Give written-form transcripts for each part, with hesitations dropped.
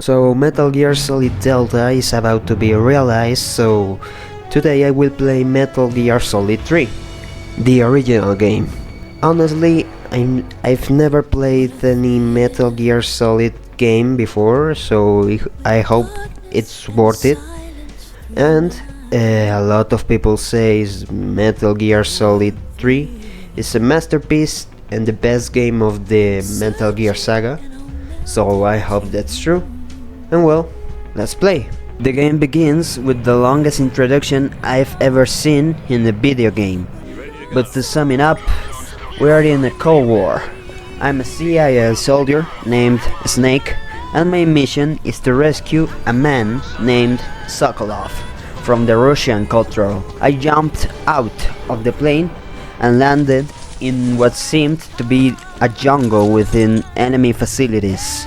So Metal Gear Solid Delta is about to be realized, so today I will play Metal Gear Solid 3, the original game. Honestly, I've never played any Metal Gear Solid game before, so I hope it's worth it. And a lot of people say Metal Gear Solid 3 is a masterpiece and the best game of the Metal Gear saga, so I hope that's true. And well, let's play. The game begins with the longest introduction I've ever seen in a video game. But to sum it up, we are in a Cold War. I'm a CIA soldier named Snake, and my mission is to rescue a man named Sokolov from the Russian control. I jumped out of the plane and landed in what seemed to be a jungle within enemy facilities.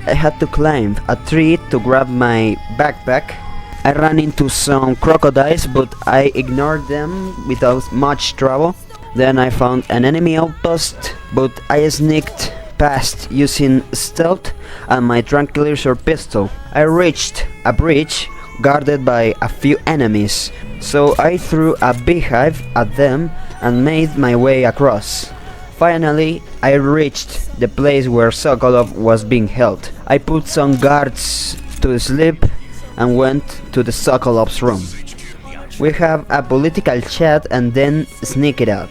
I had to climb a tree to grab my backpack. I ran into some crocodiles, but I ignored them without much trouble. Then I found an enemy outpost, but I sneaked past using stealth and my tranquilizer pistol. I reached a bridge guarded by a few enemies, so I threw a beehive at them and made my way across. Finally, I reached the place where Sokolov was being held. I put some guards to sleep and went to the Sokolov's room. We have a political chat and then sneak it out.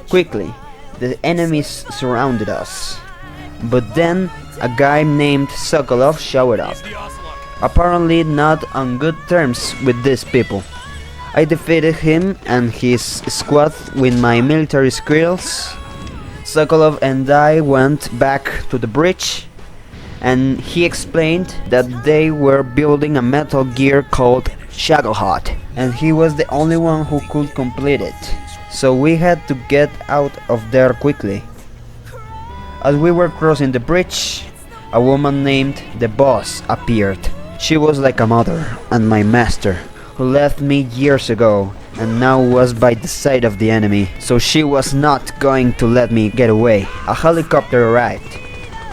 Quickly, the enemies surrounded us. But then a guy named Sokolov showed up. Apparently not on good terms with these people. I defeated him and his squad with my military skills. Sokolov and I went back to the bridge, and he explained that they were building a Metal Gear called Shadowheart, and he was the only one who could complete it, so we had to get out of there quickly. As we were crossing the bridge, a woman named the Boss appeared. She was like a mother and my master, who left me years ago and now was by the side of the enemy, so she was not going to let me get away. A helicopter arrived,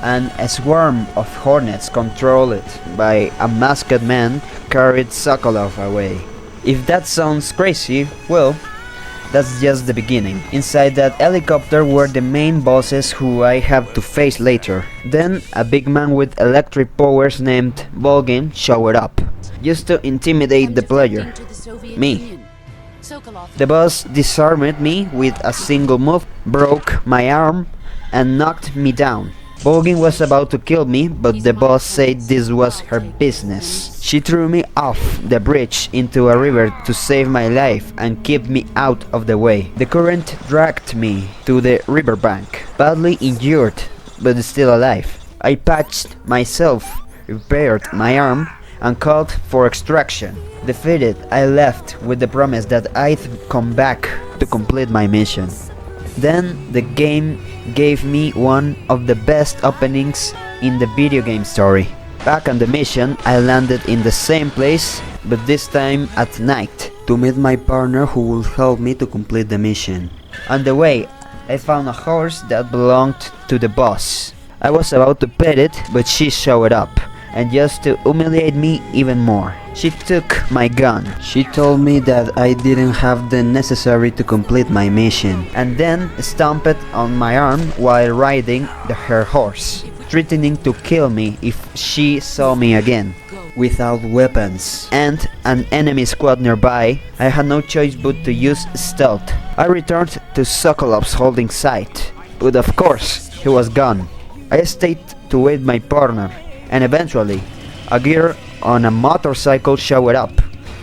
and a swarm of hornets controlled by a masked man carried Sokolov away. If that sounds crazy, well, that's just the beginning. Inside that helicopter were the main bosses who I have to face later. Then a big man with electric powers named Volgin showed up, just to intimidate the player, me. The boss disarmed me with a single move, broke my arm, and knocked me down. Volgin was about to kill me, but the boss said this was her business. She threw me off the bridge into a river to save my life and keep me out of the way. The current dragged me to the riverbank, badly injured, but still alive. I patched myself, repaired my arm, and called for extraction. Defeated, I left with the promise that I'd come back to complete my mission. Then the game gave me one of the best openings in the video game story. Back on the mission, I landed in the same place, but this time at night, to meet my partner who would help me to complete the mission. On the way, I found a horse that belonged to the boss. I was about to pet it, but she showed up, and just to humiliate me even more, she took my gun. She told me that I didn't have the necessary to complete my mission, and then stomped on my arm while riding her horse, threatening to kill me if she saw me again. Without weapons and an enemy squad nearby, I had no choice but to use stealth. I returned to Sokolov's holding site, but of course, he was gone. I stayed to wait my partner, and eventually, a girl on a motorcycle showed up.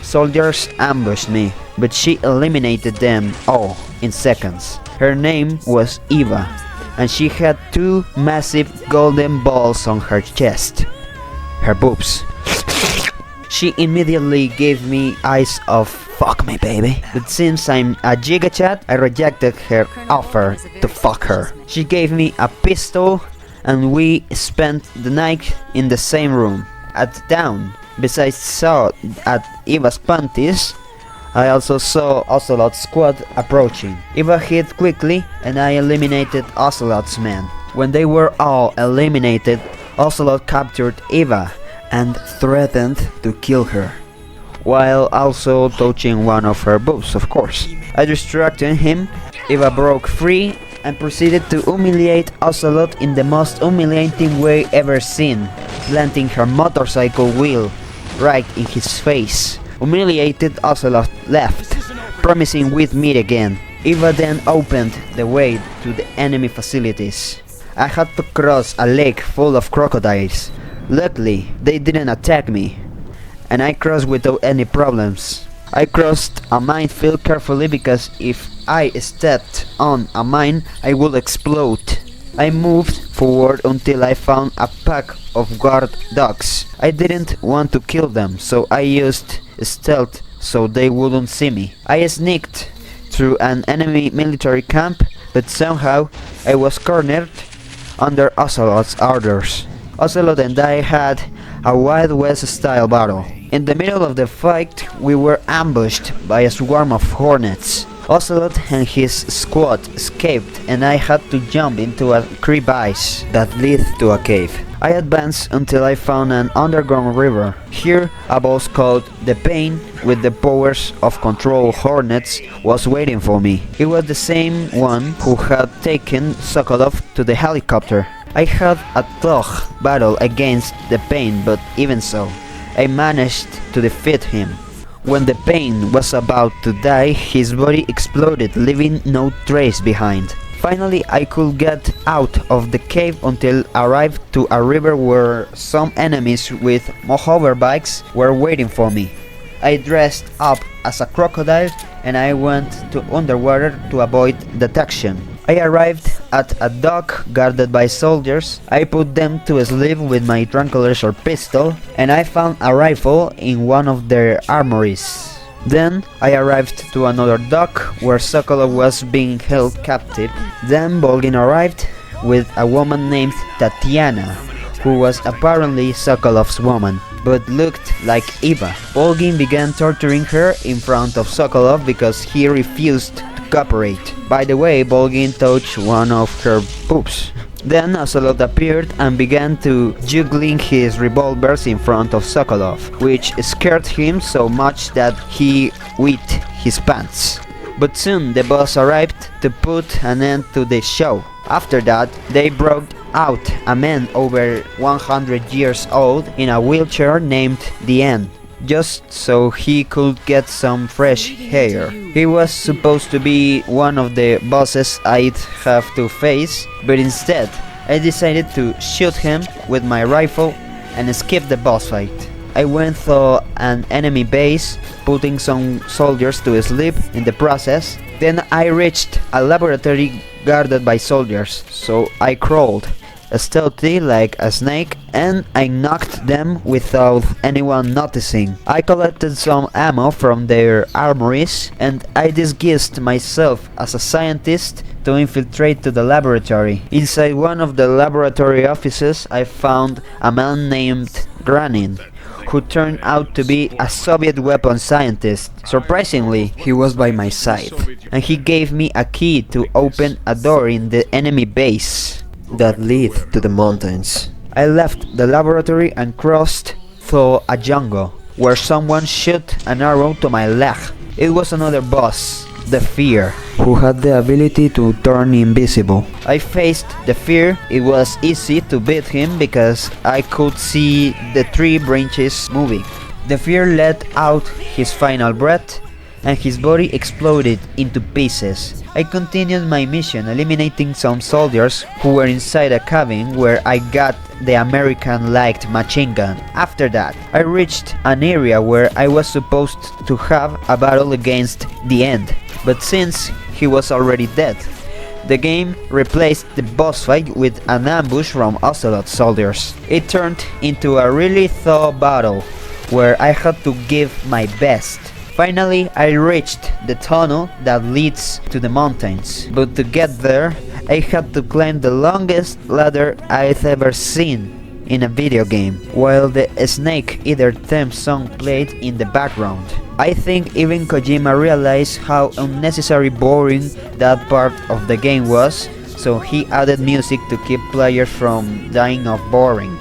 Soldiers ambushed me, but she eliminated them all in seconds. Her name was Eva, and she had two massive golden balls on her chest, her boobs. She immediately gave me eyes of "fuck me baby," but since I'm a gigachat, I rejected her offer to fuck her. She gave me a pistol, and we spent the night in the same room. At dawn, besides saw at Eva's panties, I also saw Ocelot's squad approaching. Eva hid quickly, and I eliminated Ocelot's men. When they were all eliminated, Ocelot captured Eva and threatened to kill her, while also touching one of her boobs, of course. I distracted him, Eva broke free and proceeded to humiliate Ocelot in the most humiliating way ever seen, planting her motorcycle wheel right in his face. Humiliated, Ocelot left, promising we'd meet again. Eva then opened the way to the enemy facilities. I had to cross a lake full of crocodiles. Luckily, they didn't attack me, and I crossed without any problems. I crossed a minefield carefully because if I stepped on a mine, I would explode. I moved forward until I found a pack of guard dogs. I didn't want to kill them, so I used stealth so they wouldn't see me. I sneaked through an enemy military camp, but somehow I was cornered under Ocelot's orders. Ocelot and I had a Wild West style battle. In the middle of the fight, we were ambushed by a swarm of hornets. Ocelot and his squad escaped, and I had to jump into a crevice that led to a cave. I advanced until I found an underground river. Here, a boss called the Pain, with the powers of control hornets, was waiting for me. He was the same one who had taken Sokolov to the helicopter. I had a tough battle against the Pain, but even so, I managed to defeat him. When the Pain was about to die, his body exploded, leaving no trace behind. Finally, I could get out of the cave until I arrived to a river where some enemies with hoverbikes were waiting for me. I dressed up as a crocodile and I went to underwater to avoid detection. I arrived at a dock guarded by soldiers. I put them to sleep with my tranquilizer pistol, and I found a rifle in one of their armories. Then I arrived to another dock where Sokolov was being held captive. Then Volgin arrived with a woman named Tatiana, who was apparently Sokolov's woman, but looked like Eva. Volgin began torturing her in front of Sokolov because he refused to cooperate. By the way, Volgin touched one of her boobs. Then Ocelot appeared and began to juggling his revolvers in front of Sokolov, which scared him so much that he wet his pants. But soon the boss arrived to put an end to the show. After that, they brought out a man over 100 years old in a wheelchair named The End, just so he could get some fresh air. He was supposed to be one of the bosses I'd have to face, but instead I decided to shoot him with my rifle and skip the boss fight. I went through an enemy base, putting some soldiers to sleep in the process. Then I reached a laboratory guarded by soldiers, so I crawled stealthy like a snake and I knocked them without anyone noticing. I collected some ammo from their armories and I disguised myself as a scientist to infiltrate to the laboratory. Inside one of the laboratory offices I found a man named Granin, who turned out to be a Soviet weapons scientist. Surprisingly, he was by my side, and he gave me a key to open a door in the enemy base that lead to the mountains. I left the laboratory and crossed through a jungle, where someone shot an arrow to my leg. It was another boss, the Fear, who had the ability to turn invisible. I faced the Fear. It was easy to beat him because I could see the tree branches moving. The Fear let out his final breath and his body exploded into pieces. I continued my mission, eliminating some soldiers who were inside a cabin where I got the American-liked machine gun. After that, I reached an area where I was supposed to have a battle against The End, but since he was already dead, the game replaced the boss fight with an ambush from Ocelot soldiers. It turned into a really tough battle where I had to give my best. Finally, I reached the tunnel that leads to the mountains, but to get there, I had to climb the longest ladder I've ever seen in a video game, while the Snake Eater theme song played in the background. I think even Kojima realized how unnecessary boring that part of the game was, so he added music to keep players from dying of boring.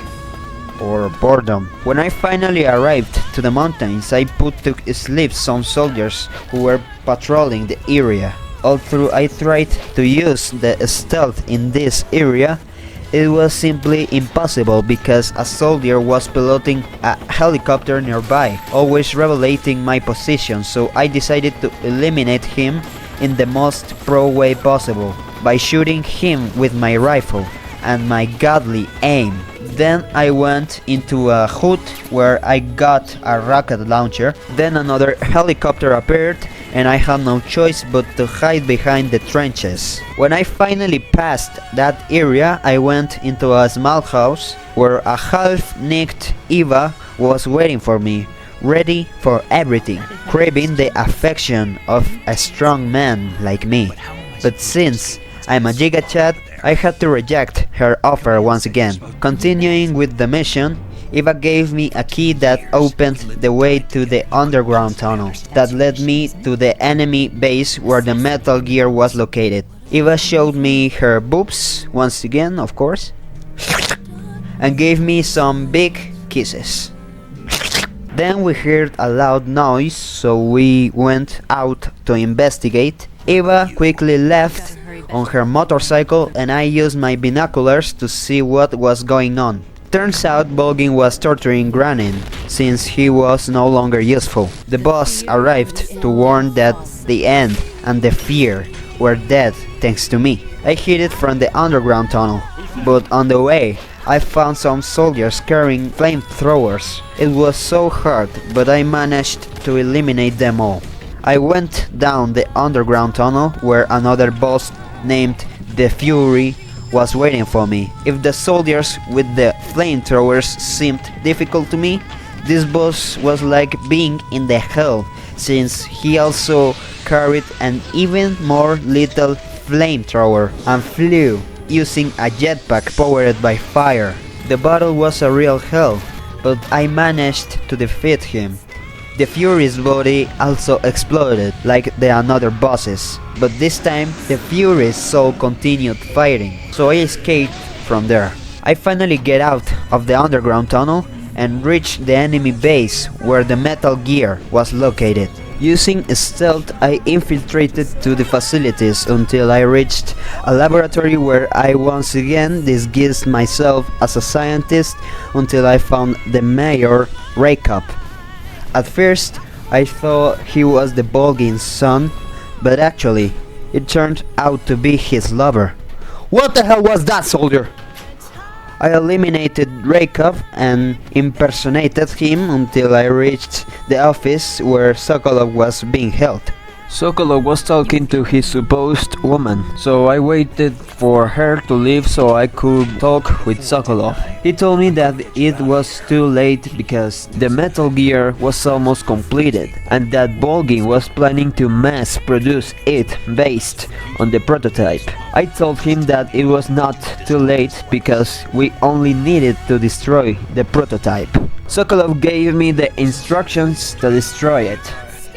or boredom. When I finally arrived to the mountains, I put to sleep some soldiers who were patrolling the area. Although I tried to use the stealth in this area, it was simply impossible because a soldier was piloting a helicopter nearby, always revealing my position, so I decided to eliminate him in the most pro way possible, by shooting him with my rifle and my godly aim. Then I went into a hut where I got a rocket launcher. Then another helicopter appeared and I had no choice but to hide behind the trenches. When I finally passed that area, I went into a small house where a half-naked Eva was waiting for me, ready for everything, craving the affection of a strong man like me. But since I'm a Giga Chat, I had to reject her offer once again. Continuing with the mission, Eva gave me a key that opened the way to the underground tunnel that led me to the enemy base where the Metal Gear was located. Eva showed me her boobs, once again of course, and gave me some big kisses. Then we heard a loud noise, so we went out to investigate. Eva quickly left on her motorcycle and I used my binoculars to see what was going on. Turns out Bolgin was torturing Granin, since he was no longer useful. The boss arrived to warn that the end and the fear were dead thanks to me. I hid it from the underground tunnel, but on the way I found some soldiers carrying flamethrowers. It was so hard, but I managed to eliminate them all. I went down the underground tunnel where another boss named the Fury was waiting for me. If the soldiers with the flamethrowers seemed difficult to me, this boss was like being in the hell, since he also carried an even more lethal flamethrower and flew using a jetpack powered by fire. The battle was a real hell, but I managed to defeat him. The Fury's body also exploded like the other bosses, but this time the Fury's soul continued fighting, so I escaped from there. I finally get out of the underground tunnel and reach the enemy base where the Metal Gear was located. Using stealth, I infiltrated to the facilities until I reached a laboratory where I once again disguised myself as a scientist until I found the Mayor Raycop. At first, I thought he was the Bolgin's son, but actually, it turned out to be his lover. What the hell was that, soldier? I eliminated Raycop and impersonated him until I reached the office where Sokolov was being held. Sokolov was talking to his supposed woman, so I waited for her to leave so I could talk with Sokolov. He told me that it was too late because the Metal Gear was almost completed and that Bolgin was planning to mass produce it based on the prototype. I told him that it was not too late because we only needed to destroy the prototype. Sokolov gave me the instructions to destroy it.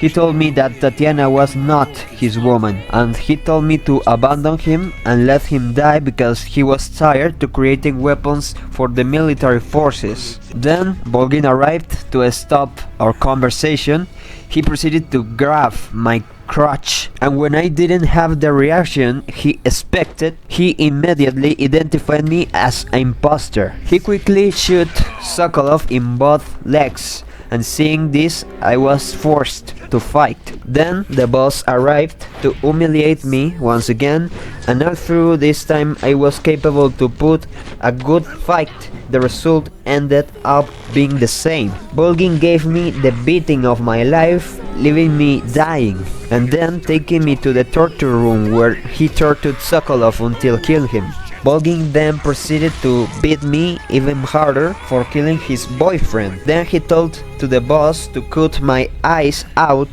He told me that Tatiana was not his woman, and he told me to abandon him and let him die because he was tired to creating weapons for the military forces. Then Bolgin arrived to stop our conversation. He proceeded to grab my crotch, and when I didn't have the reaction he expected, he immediately identified me as an imposter. He quickly shot Sokolov in both legs, and seeing this, I was forced to fight. Then the boss arrived to humiliate me once again, and although this time I was capable to put a good fight, the result ended up being the same. Bolgin gave me the beating of my life, leaving me dying, and then taking me to the torture room where he tortured Sokolov until killing him. Bolgin then proceeded to beat me even harder for killing his boyfriend. Then he told to the boss to cut my eyes out,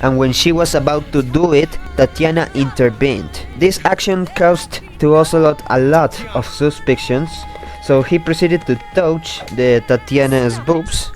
and when she was about to do it, Tatiana intervened. This action caused to Ocelot a lot of suspicions, so he proceeded to touch the Tatiana's boobs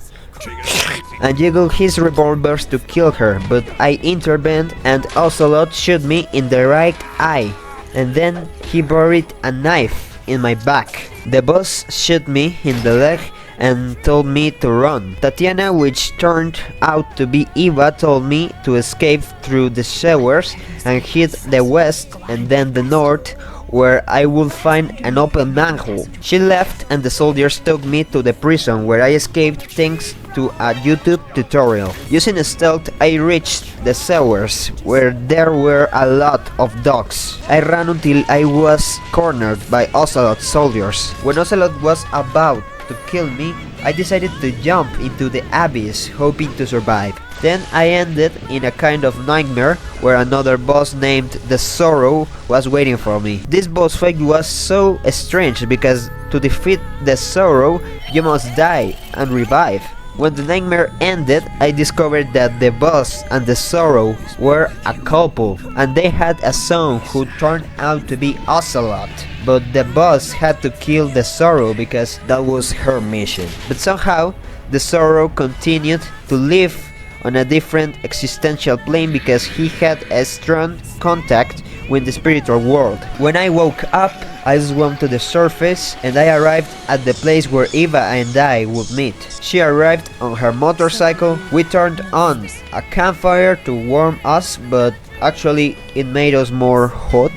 and jiggle his revolvers to kill her, but I intervened and Ocelot shot me in the right eye, and then he buried a knife in my back. The boss shot me in the leg and told me to run. Tatiana, which turned out to be Eva, told me to escape through the sewers and hit the west and then the north, where I would find an open manhole. She left and the soldiers took me to the prison, where I escaped thanks to a YouTube tutorial. Using stealth, I reached the sewers, where there were a lot of dogs. I ran until I was cornered by Ocelot soldiers. When Ocelot was about to kill me, I decided to jump into the abyss, hoping to survive. Then I ended in a kind of nightmare where another boss named the Sorrow was waiting for me. This boss fight was so strange because to defeat the Sorrow you must die and revive. When the nightmare ended, I discovered that the boss and the Sorrow were a couple, and they had a son who turned out to be Ocelot. But the boss had to kill the Sorrow because that was her mission. But somehow, the Sorrow continued to live on a different existential plane because he had a strong contact with the spiritual world. When I woke up, I swam to the surface and I arrived at the place where Eva and I would meet. She arrived on her motorcycle. We turned on a campfire to warm us, but actually it made us more hot.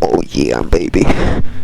Oh yeah, baby.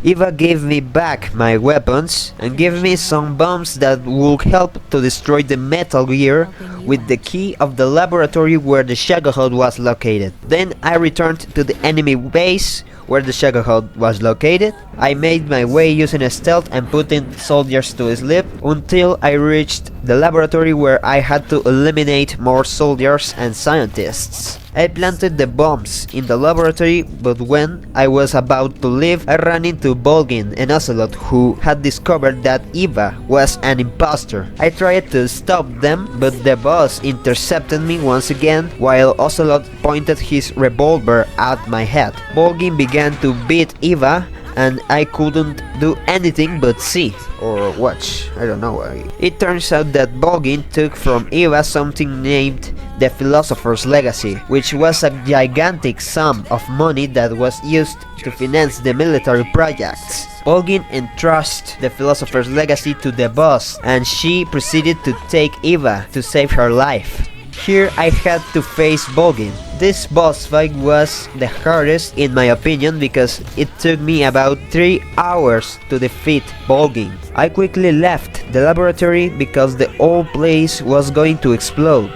Eva gave me back my weapons and gave me some bombs that would help to destroy the Metal Gear with the key of the laboratory where the Shagohod was located. Then I returned to the enemy base where the Shagohod was located. I made my way using a stealth and putting soldiers to sleep until I reached the laboratory where I had to eliminate more soldiers and scientists. I planted the bombs in the laboratory, but when I was about to leave, I ran into Bolgin and Ocelot, who had discovered that Eva was an imposter. I tried to stop them, but the boss intercepted me once again, while Ocelot pointed his revolver at my head. Bolgin began to beat Eva, and I couldn't do anything but see or watch. I don't know. It turns out that Bolgin took from Eva something named the Philosopher's Legacy, which was a gigantic sum of money that was used to finance the military projects. Bolgin entrusted the Philosopher's Legacy to the boss, and she proceeded to take Eva to save her life. Here I had to face Bolgin. This boss fight was the hardest in my opinion because it took me about 3 hours to defeat Bolgin. I quickly left the laboratory because the whole place was going to explode.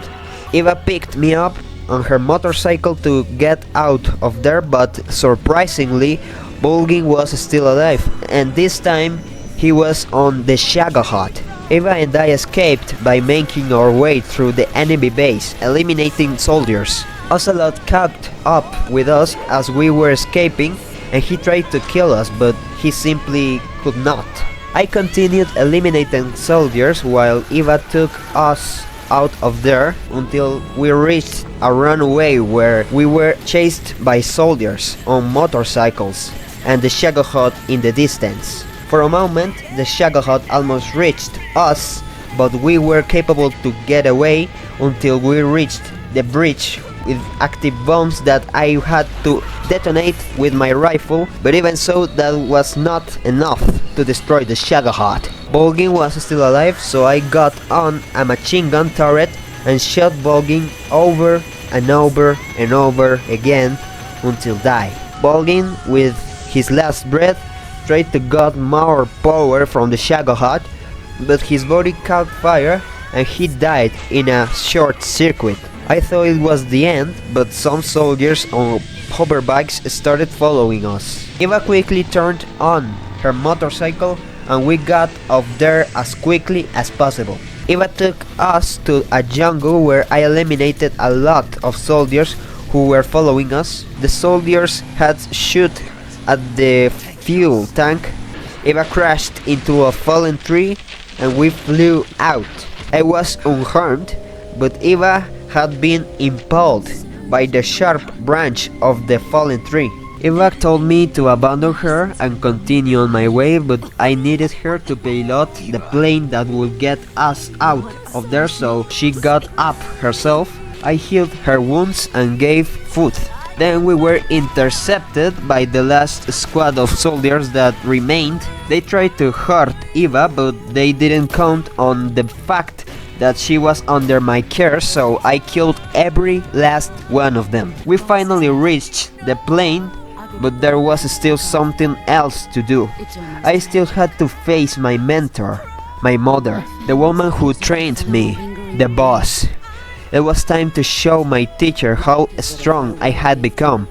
Eva picked me up on her motorcycle to get out of there, but surprisingly Bolgin was still alive, and this time he was on the Shagohod. Eva and I escaped by making our way through the enemy base, eliminating soldiers. Ocelot caught up with us as we were escaping, and he tried to kill us, but he simply could not. I continued eliminating soldiers while Eva took us out of there until we reached a runway where we were chased by soldiers on motorcycles and the Shagohod in the distance. For a moment, the Shagohod almost reached us, but we were capable to get away until we reached the bridge with active bombs that I had to detonate with my rifle, but even so that was not enough to destroy the Shagohod. Bolgin was still alive, so I got on a machine gun turret and shot Bolgin over and over and over again until die. Bolgin, with his last breath, tried to get more power from the Shagohod, but his body caught fire and he died in a short circuit. I thought it was the end, but some soldiers on hoverbikes started following us. Eva quickly turned on her motorcycle and we got off there as quickly as possible. Eva took us to a jungle where I eliminated a lot of soldiers who were following us. The soldiers had shot at the fuel tank. Eva crashed into a fallen tree and we flew out. I was unharmed, but Eva had been impaled by the sharp branch of the fallen tree. Eva told me to abandon her and continue on my way, but I needed her to pilot the plane that would get us out of there, so she got up herself. I healed her wounds and gave food Then we were intercepted by the last squad of soldiers that remained. They tried to hurt Eva, but they didn't count on the fact that she was under my care, so I killed every last one of them. We finally reached the plane, but there was still something else to do. I still had to face my mentor, my mother, the woman who trained me, the boss. It was time to show my teacher how strong I had become.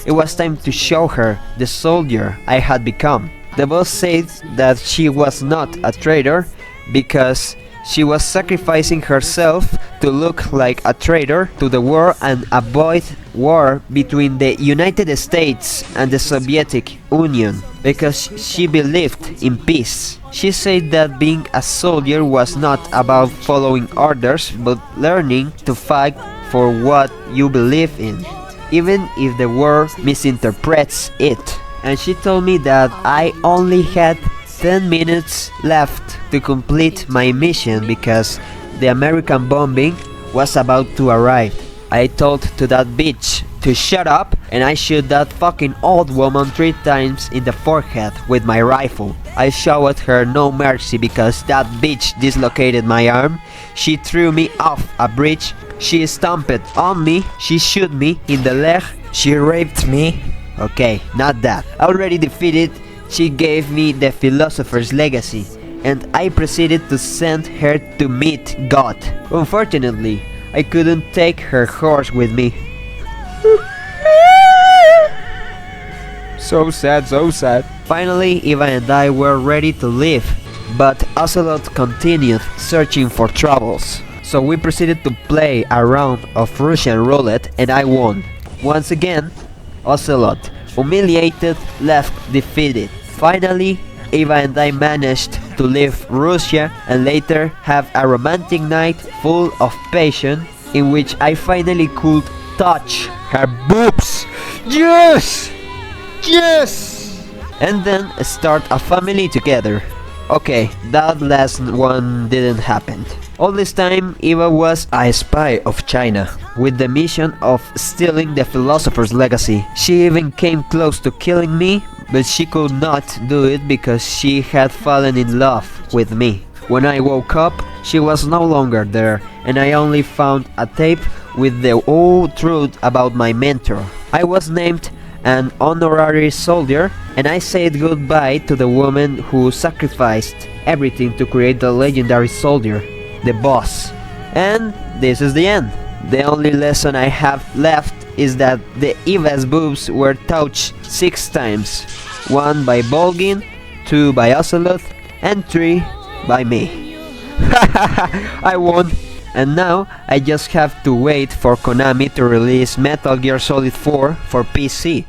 It was time to show her the soldier I had become. The boss said that she was not a traitor because she was sacrificing herself to look like a traitor to the war and avoid war between the United States and the Soviet Union because she believed in peace. She said that being a soldier was not about following orders but learning to fight for what you believe in, even if the world misinterprets it. And she told me that I only had 10 minutes left to complete my mission because the American bombing was about to arrive. I told to that bitch to shut up and I shot that fucking old woman 3 times in the forehead with my rifle. I showed her no mercy because that bitch dislocated my arm. She threw me off a bridge. She stomped on me. She shot me in the leg. She raped me. Okay, not that. Already defeated, she gave me the philosopher's legacy, and I proceeded to send her to meet God. Unfortunately, I couldn't take her horse with me. So sad, so sad. Finally, Eva and I were ready to leave, but Ocelot continued searching for troubles. So we proceeded to play a round of Russian roulette and I won. Once again, Ocelot, humiliated, left defeated. Finally, Eva and I managed to leave Russia and later have a romantic night full of passion in which I finally could touch her boobs. Yes! Yes! And then start a family together. Okay, that last one didn't happen. All this time, Eva was a spy of China, with the mission of stealing the philosopher's legacy. She even came close to killing me, but she could not do it because she had fallen in love with me. When I woke up, she was no longer there, and I only found a tape with the whole truth about my mentor. I was named an honorary soldier, and I said goodbye to the woman who sacrificed everything to create the legendary soldier, the boss. And this is the end. The only lesson I have left is that the Eva's boobs were touched 6 times. 1 by Bolgin, 2 by Ocelot, and 3 by me. I won! And now I just have to wait for Konami to release Metal Gear Solid 4 for PC,